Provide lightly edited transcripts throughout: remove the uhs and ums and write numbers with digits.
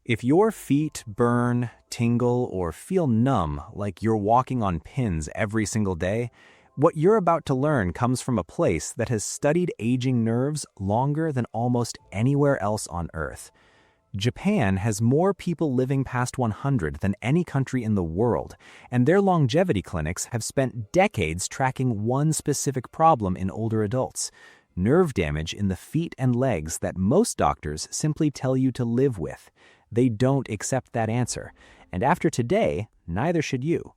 If your feet burn, tingle, or feel numb like you're walking on pins every single day, what you're about to learn comes from a place that has studied aging nerves longer than almost anywhere else on Earth. Japan has more people living past 100 than any country in the world, and their longevity clinics have spent decades tracking one specific problem in older adults: nerve damage in the feet and legs that most doctors simply tell you to live with. They don't accept that answer, and after today, neither should you.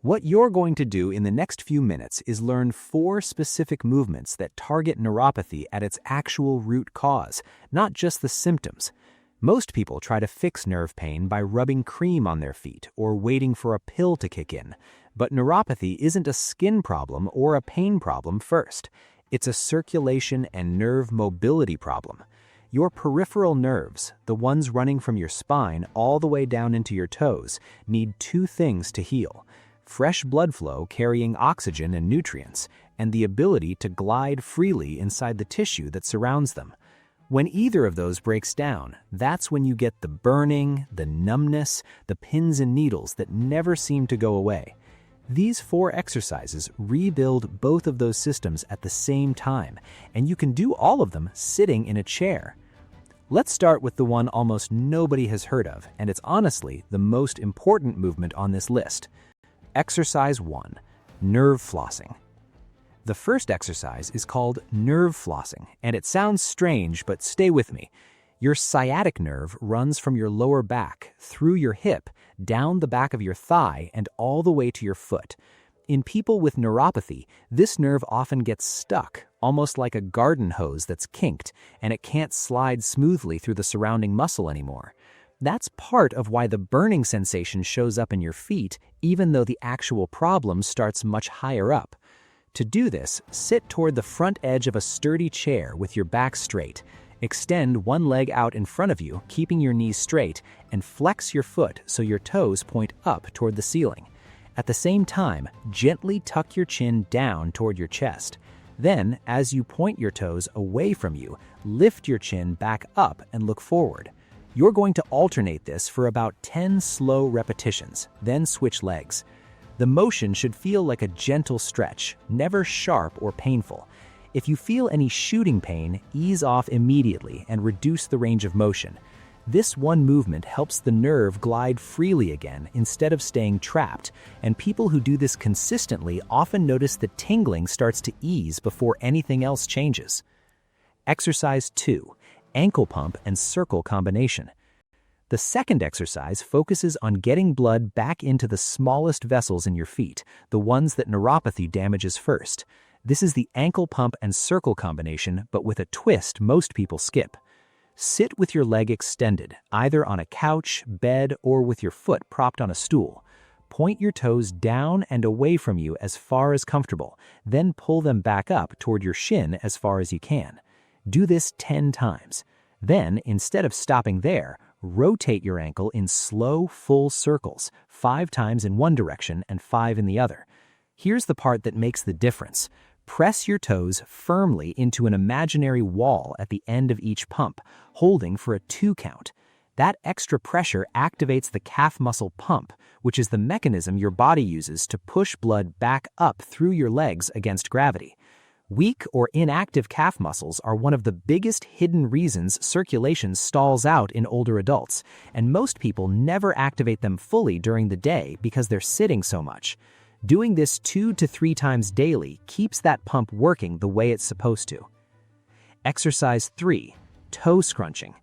What you're going to do in the next few minutes is learn 4 specific movements that target neuropathy at its actual root cause, not just the symptoms. Most people try to fix nerve pain by rubbing cream on their feet or waiting for a pill to kick in, but neuropathy isn't a skin problem or a pain problem first. It's a circulation and nerve mobility problem. Your peripheral nerves, the ones running from your spine all the way down into your toes, need 2 things to heal: fresh blood flow carrying oxygen and nutrients, and the ability to glide freely inside the tissue that surrounds them. When either of those breaks down, that's when you get the burning, the numbness, the pins and needles that never seem to go away. These 4 exercises rebuild both of those systems at the same time, and you can do all of them sitting in a chair. Let's start with the one almost nobody has heard of, and it's honestly the most important movement on this list. Exercise 1, nerve flossing. The first exercise is called nerve flossing, and it sounds strange, but stay with me. Your sciatic nerve runs from your lower back, through your hip, down the back of your thigh, and all the way to your foot. In people with neuropathy, this nerve often gets stuck, almost like a garden hose that's kinked, and it can't slide smoothly through the surrounding muscle anymore. That's part of why the burning sensation shows up in your feet, even though the actual problem starts much higher up. To do this, sit toward the front edge of a sturdy chair with your back straight. Extend one leg out in front of you, keeping your knees straight, and flex your foot so your toes point up toward the ceiling. At the same time, gently tuck your chin down toward your chest. Then, as you point your toes away from you, lift your chin back up and look forward. You're going to alternate this for about 10 slow repetitions, then switch legs. The motion should feel like a gentle stretch, never sharp or painful. If you feel any shooting pain, ease off immediately and reduce the range of motion. This one movement helps the nerve glide freely again instead of staying trapped, and people who do this consistently often notice the tingling starts to ease before anything else changes. Exercise 2, ankle pump and circle combination. The second exercise focuses on getting blood back into the smallest vessels in your feet, the ones that neuropathy damages first. This is the ankle pump and circle combination, but with a twist most people skip. Sit with your leg extended, either on a couch, bed, or with your foot propped on a stool. Point your toes down and away from you as far as comfortable, then pull them back up toward your shin as far as you can. Do this 10 times. Then, instead of stopping there, rotate your ankle in slow, full circles, 5 times in one direction and 5 in the other. Here's the part that makes the difference. Press your toes firmly into an imaginary wall at the end of each pump, holding for a 2 count. That extra pressure activates the calf muscle pump, which is the mechanism your body uses to push blood back up through your legs against gravity. Weak or inactive calf muscles are one of the biggest hidden reasons circulation stalls out in older adults, and most people never activate them fully during the day because they're sitting so much. Doing this 2 to 3 times daily keeps that pump working the way it's supposed to. Exercise 3, toe scrunching.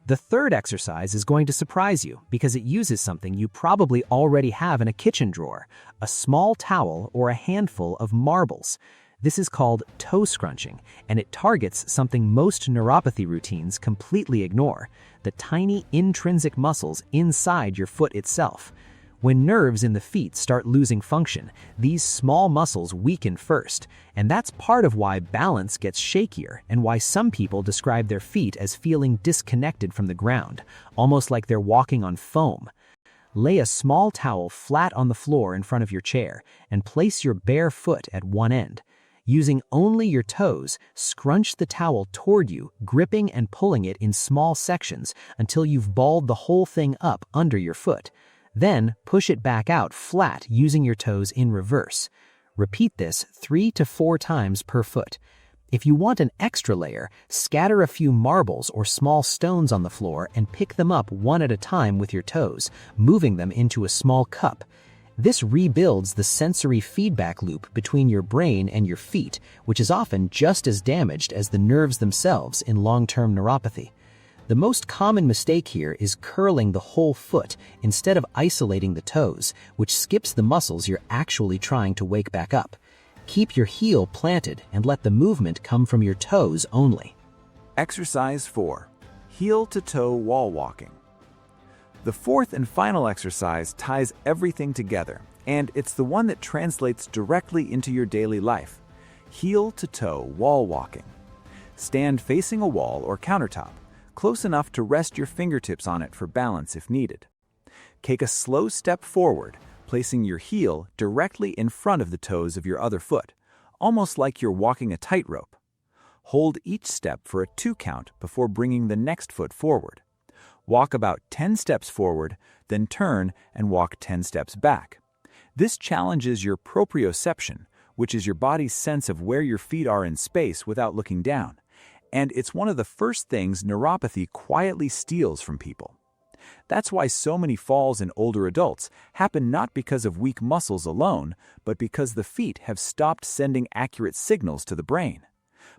The third exercise is going to surprise you because it uses something you probably already have in a kitchen drawer: a small towel or a handful of marbles. This is called toe scrunching, and it targets something most neuropathy routines completely ignore: the tiny intrinsic muscles inside your foot itself. When nerves in the feet start losing function, these small muscles weaken first, and that's part of why balance gets shakier and why some people describe their feet as feeling disconnected from the ground, almost like they're walking on foam. Lay a small towel flat on the floor in front of your chair and place your bare foot at one end. Using only your toes, scrunch the towel toward you, gripping and pulling it in small sections until you've balled the whole thing up under your foot. Then push it back out flat using your toes in reverse. Repeat this 3 to 4 times per foot. If you want an extra layer, scatter a few marbles or small stones on the floor and pick them up one at a time with your toes, moving them into a small cup. This rebuilds the sensory feedback loop between your brain and your feet, which is often just as damaged as the nerves themselves in long-term neuropathy. The most common mistake here is curling the whole foot instead of isolating the toes, which skips the muscles you're actually trying to wake back up. Keep your heel planted and let the movement come from your toes only. Exercise 4. Heel-to-toe wall walking. The fourth and final exercise ties everything together, and it's the one that translates directly into your daily life. Heel-to-toe wall walking. Stand facing a wall or countertop, close enough to rest your fingertips on it for balance if needed. Take a slow step forward, placing your heel directly in front of the toes of your other foot, almost like you're walking a tightrope. Hold each step for a 2 count before bringing the next foot forward. Walk about 10 steps forward, then turn and walk 10 steps back. This challenges your proprioception, which is your body's sense of where your feet are in space without looking down. And it's one of the first things neuropathy quietly steals from people. That's why so many falls in older adults happen not because of weak muscles alone, but because the feet have stopped sending accurate signals to the brain.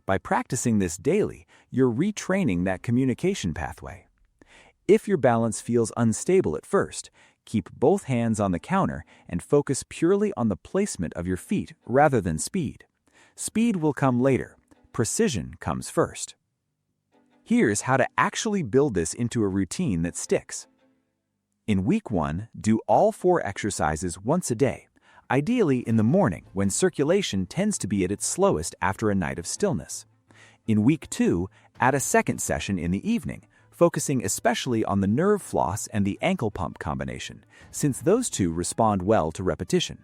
By practicing this daily, you're retraining that communication pathway. If your balance feels unstable at first, keep both hands on the counter and focus purely on the placement of your feet rather than speed. Speed will come later. Precision comes first. Here's how to actually build this into a routine that sticks. In week 1, do all 4 exercises once a day, ideally in the morning when circulation tends to be at its slowest after a night of stillness. In week 2, add a second session in the evening, focusing especially on the nerve floss and the ankle pump combination, since those two respond well to repetition.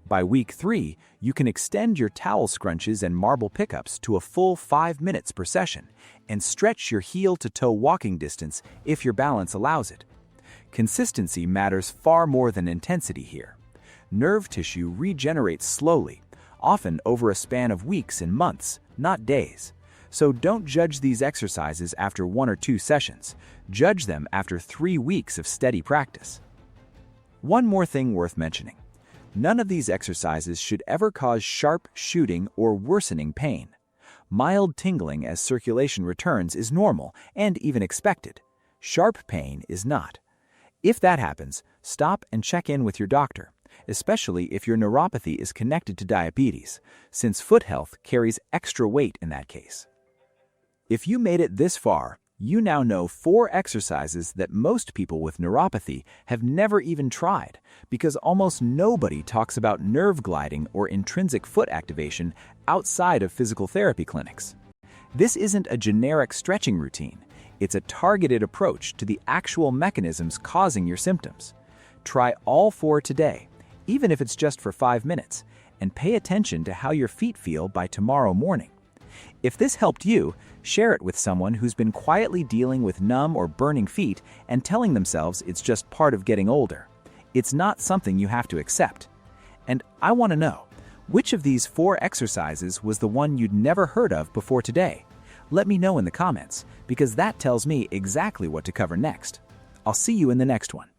By week 3, you can extend your towel scrunches and marble pickups to a full 5 minutes per session and stretch your heel-to-toe walking distance if your balance allows it. Consistency matters far more than intensity here. Nerve tissue regenerates slowly, often over a span of weeks and months, not days. So don't judge these exercises after 1 or 2 sessions. Judge them after 3 weeks of steady practice. One more thing worth mentioning. None of these exercises should ever cause sharp, shooting, or worsening pain. Mild tingling as circulation returns is normal and even expected. Sharp pain is not. If that happens, stop and check in with your doctor, especially if your neuropathy is connected to diabetes, since foot health carries extra weight in that case. If you made it this far, you now know 4 exercises that most people with neuropathy have never even tried, because almost nobody talks about nerve gliding or intrinsic foot activation outside of physical therapy clinics. This isn't a generic stretching routine. It's a targeted approach to the actual mechanisms causing your symptoms. Try all 4 today, even if it's just for 5 minutes, and pay attention to how your feet feel by tomorrow morning. If this helped you, share it with someone who's been quietly dealing with numb or burning feet and telling themselves it's just part of getting older. It's not something you have to accept. And I want to know, which of these 4 exercises was the one you'd never heard of before today? Let me know in the comments, because that tells me exactly what to cover next. I'll see you in the next one.